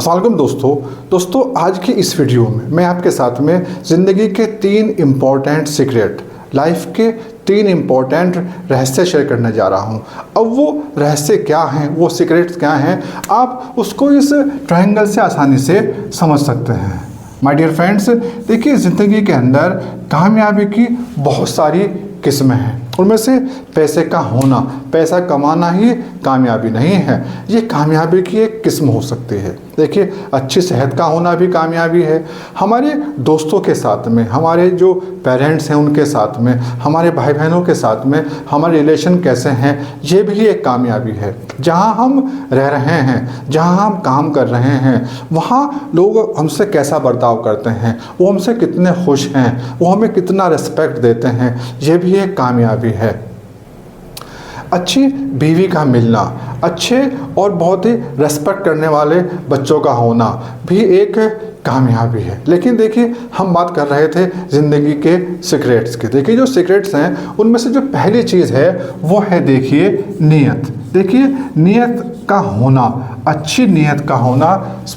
अस्सलाम वालेकुम दोस्तों आज की इस वीडियो में मैं आपके साथ में ज़िंदगी के 3 इम्पॉर्टेंट सीक्रेट, लाइफ के 3 इम्पॉर्टेंट रहस्य शेयर करने जा रहा हूं। अब वो रहस्य क्या हैं, वो सीक्रेट्स क्या हैं, आप उसको इस ट्रायंगल से आसानी से समझ सकते हैं। माय डियर फ्रेंड्स, देखिए ज़िंदगी के अंदर कामयाबी की बहुत सारी किस्में हैं। उनमें से पैसे का होना, पैसा कमाना ही कामयाबी नहीं है, ये कामयाबी की एक किस्म हो सकती है। देखिए, अच्छी सेहत का होना भी कामयाबी है। हमारे दोस्तों के साथ में, हमारे जो पेरेंट्स हैं उनके साथ में, हमारे भाई बहनों के साथ में हमारे रिलेशन कैसे हैं, ये भी एक कामयाबी है। जहाँ हम रह रहे हैं, जहाँ हम काम कर रहे हैं, वहाँ लोग हमसे कैसा बर्ताव करते हैं, वो हमसे कितने खुश हैं, वो हमें कितना रिस्पेक्ट देते हैं, ये भी एक कामयाबी है। अच्छी बीवी का मिलना, अच्छे और बहुत ही रेस्पेक्ट करने वाले बच्चों का होना भी एक कामयाबी है। लेकिन देखिए, हम बात कर रहे थे ज़िंदगी के सीक्रेट्स की। देखिए, जो सीक्रेट्स हैं उनमें से जो पहली चीज़ है वो है, देखिए, नीयत। देखिए, नीयत का होना, अच्छी नीयत का होना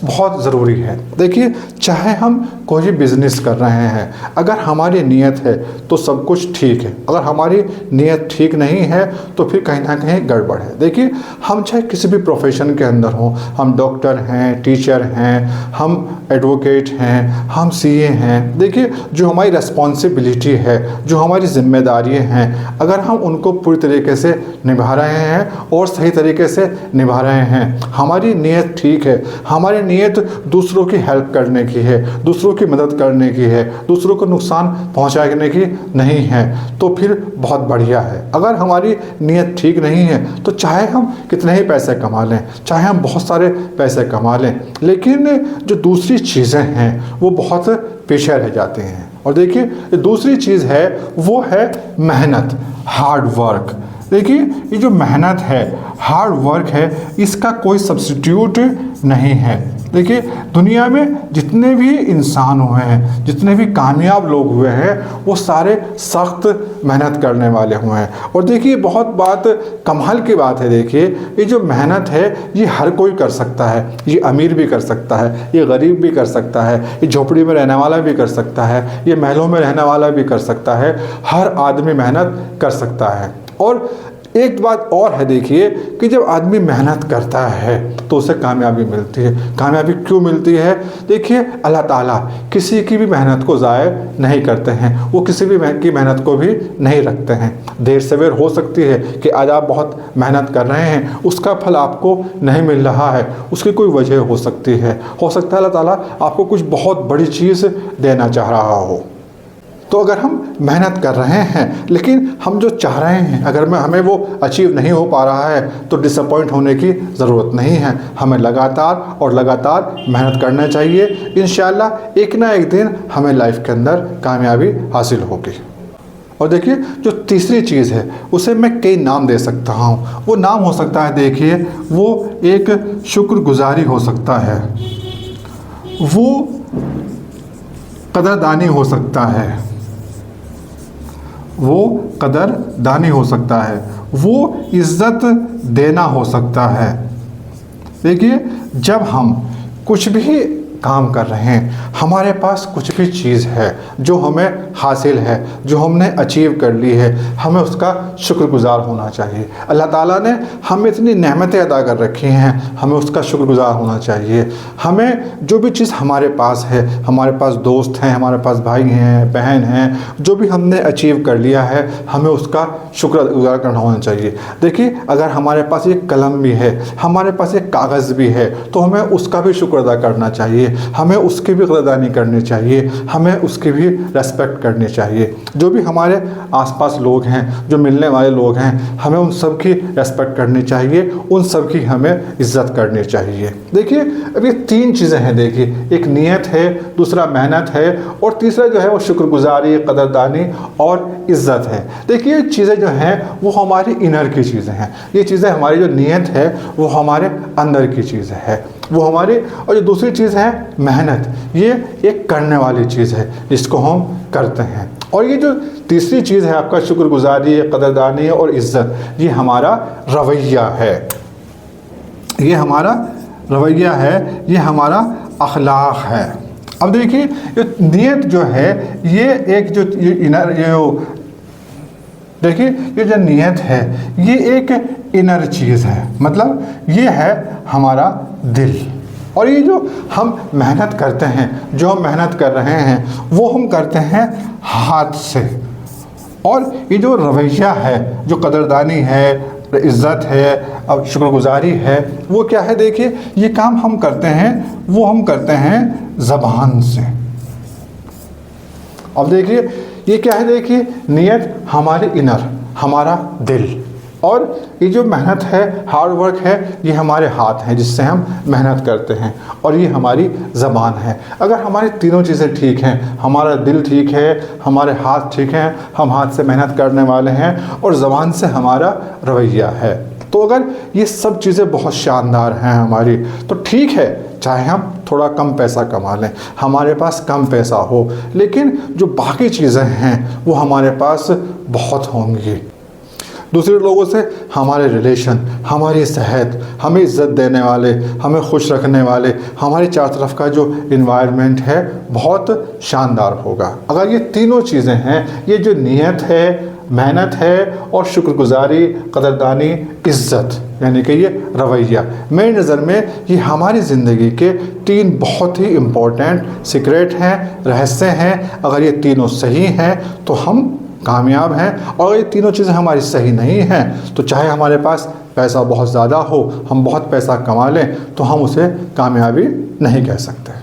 बहुत ज़रूरी है। देखिए, चाहे हम कोई बिज़नेस कर रहे हैं, अगर हमारी नीयत है तो सब कुछ ठीक है। अगर हमारी नीयत ठीक नहीं है तो फिर कहीं ना कहीं गड़बड़ है। देखिए, हम चाहे किसी भी प्रोफेशन के अंदर हों, हम डॉक्टर हैं, टीचर हैं, हम एडवोकेट हैं, हम सीए हैं, देखिए, जो हमारी रिस्पॉन्सिबिलिटी है, जो हमारी जिम्मेदारियाँ हैं, अगर हम उनको पूरी तरीके से निभा रहे हैं और सही तरीके से निभा रहे हैं, हमारी नीयत ठीक है, हमारी नीयत दूसरों की हेल्प करने की है, दूसरों की मदद करने की है, दूसरों को नुकसान पहुंचाने की नहीं है, तो फिर बहुत बढ़िया है। अगर हमारी नीयत ठीक नहीं है तो चाहे हम कितने ही पैसे कमा लें, चाहे हम बहुत सारे पैसे कमा लें, लेकिन जो दूसरी चीज़ें हैं वो बहुत पीछे रह जाती हैं। और देखिए, दूसरी चीज़ है वो है मेहनत, हार्ड वर्क। देखिए, ये जो मेहनत है, हार्ड वर्क है, इसका कोई सब्स्टिट्यूट नहीं है। देखिए, दुनिया में जितने भी इंसान हुए हैं, जितने भी कामयाब लोग हुए हैं, वो सारे सख्त मेहनत करने वाले हुए हैं। और देखिए, बहुत बात कमाल की बात है। देखिए, ये जो मेहनत है ये हर कोई कर सकता है। ये अमीर भी कर सकता है, ये गरीब भी कर सकता है, ये झोपड़ी में रहने वाला भी कर सकता है, ये महलों में रहने वाला भी कर सकता है। हर आदमी मेहनत कर सकता है। और एक बात और है, देखिए, कि जब आदमी मेहनत करता है तो उसे कामयाबी मिलती है। कामयाबी क्यों मिलती है? देखिए, अल्लाह ताला किसी की भी मेहनत को ज़ाय नहीं करते हैं, वो किसी भी की मेहनत को भी नहीं रखते हैं। देर सवेर हो सकती है कि आज आप बहुत मेहनत कर रहे हैं, उसका फल आपको नहीं मिल रहा है, उसकी कोई वजह हो सकती है। हो सकता है अल्लाह ताला आपको कुछ बहुत बड़ी चीज़ देना चाह रहा हो। तो अगर हम मेहनत कर रहे हैं लेकिन हम जो चाह रहे हैं अगर हमें वो अचीव नहीं हो पा रहा है तो डिसअपॉइंट होने की ज़रूरत नहीं है। हमें लगातार और लगातार मेहनत करना चाहिए। इंशाल्लाह एक ना एक दिन हमें लाइफ के अंदर कामयाबी हासिल होगी। और देखिए, जो तीसरी चीज़ है उसे मैं कई नाम दे सकता हूँ। वो नाम हो सकता है, देखिए, वो एक शुक्रगुजारी हो सकता है, वो कदरदानी हो सकता है, वो कदरदानी हो सकता है, वो इज़्ज़त देना हो सकता है। देखिए, जब हम कुछ भी काम कर रहे हैं, हमारे पास कुछ भी चीज़ है जो हमें हासिल है, जो हमने अचीव कर ली है, हमें उसका शुक्रगुज़ार होना चाहिए। अल्लाह ताला ने हमें इतनी नेमतें अदा कर रखी हैं, हमें उसका शुक्रगुज़ार होना चाहिए। हमें जो भी चीज़ हमारे पास है, हमारे पास दोस्त हैं, हमारे पास भाई हैं, बहन हैं, जो भी हमने अचीव कर लिया है, हमें उसका शुक्रगुज़ार करना होना चाहिए। देखिए, अगर हमारे पास एक कलम भी है, हमारे पास एक कागज़ भी है, तो हमें उसका भी शुक्र अदा करना चाहिए, हमें उसकी भी कदरदानी करनी चाहिए, हमें उसकी भी रेस्पेक्ट करनी चाहिए। जो भी हमारे आसपास लोग हैं, जो मिलने वाले लोग हैं, हमें उन सब की रेस्पेक्ट करनी चाहिए, उन सब की हमें इज्जत करनी चाहिए। देखिए, अब ये 3 चीज़ें हैं। देखिए, एक नीयत है, दूसरा मेहनत है, और तीसरा जो है वो शुक्रगुजारी, कदरदानी और इज्जत है। देखिए, ये चीज़ें जो हैं वो हमारी इनर की चीज़ें हैं। ये चीज़ें, हमारी जो नीयत है वो हमारे अंदर की चीज़ है, वो हमारी। और जो दूसरी चीज़ है मेहनत, ये एक करने वाली चीज़ है जिसको हम करते हैं। और ये जो तीसरी चीज़ है आपका शुक्रगुजारी, कदरदानी और इज़्ज़त, ये हमारा रवैया है, ये हमारा रवैया है, ये हमारा अखलाक है। अब देखिए ये नीयत जो है ये एक जो ये इनर देखिए ये जो नीयत है ये एक इनर चीज़ है, मतलब ये है हमारा दिल। और ये जो हम मेहनत करते हैं, जो हम मेहनत कर रहे हैं वो हम करते हैं हाथ से। और ये जो रवैया है, जो कदरदानी है, इज़्ज़त है, अब शुक्रगुजारी है, वो क्या है देखिए ये काम हम करते हैं, वो हम करते हैं ज़बान से। अब देखिए ये क्या है देखिए नीयत हमारे इनर, हमारा दिल। और ये जो मेहनत है, हार्ड वर्क है, ये हमारे हाथ हैं जिससे हम मेहनत करते हैं, और ये हमारी ज़बान है। अगर हमारी तीनों चीज़ें ठीक हैं, हमारा दिल ठीक है, हमारे हाथ ठीक हैं, हम हाथ से मेहनत करने वाले हैं, और ज़बान से हमारा रवैया है, तो अगर ये सब चीज़ें बहुत शानदार हैं हमारी, तो ठीक है चाहे हम थोड़ा कम पैसा कमा लें, हमारे पास कम पैसा हो, लेकिन जो बाकी चीज़ें हैं वो हमारे पास बहुत होंगी। दूसरे लोगों से हमारे रिलेशन, हमारी सेहत, हमें इज़्ज़त देने वाले, हमें खुश रखने वाले, हमारी चारों तरफ का जो इन्वायरमेंट है बहुत शानदार होगा। अगर ये तीनों चीज़ें हैं, ये जो नीयत है, मेहनत है, और शुक्रगुजारी, कदरदानी, इज़्ज़त, यानी कि ये रवैया, मेरी नज़र में ये हमारी ज़िंदगी के तीन बहुत ही इम्पोर्टेंट सीक्रेट हैं, रहस्य हैं। अगर ये तीनों सही हैं तो हम कामयाब हैं, और ये तीनों चीज़ें हमारी सही नहीं हैं तो चाहे हमारे पास पैसा बहुत ज़्यादा हो, हम बहुत पैसा कमा लें, तो हम उसे कामयाबी नहीं कह सकते।